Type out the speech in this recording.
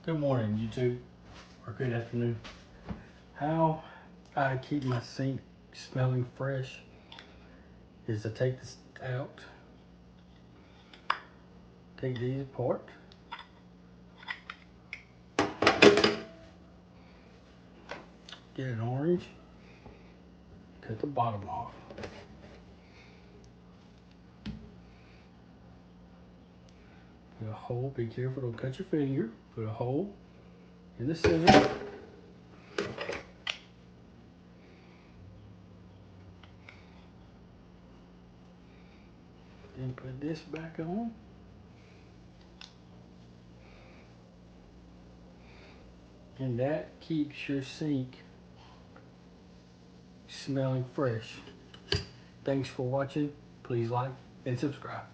Good morning, YouTube, or good afternoon. How I keep my sink smelling fresh is to take this out, take these apart, get an orange, cut the bottom off. Put a hole, be careful, don't cut your finger. Put a hole in the center. Then put this back on. And that keeps your sink smelling fresh. Thanks for watching. Please like and subscribe.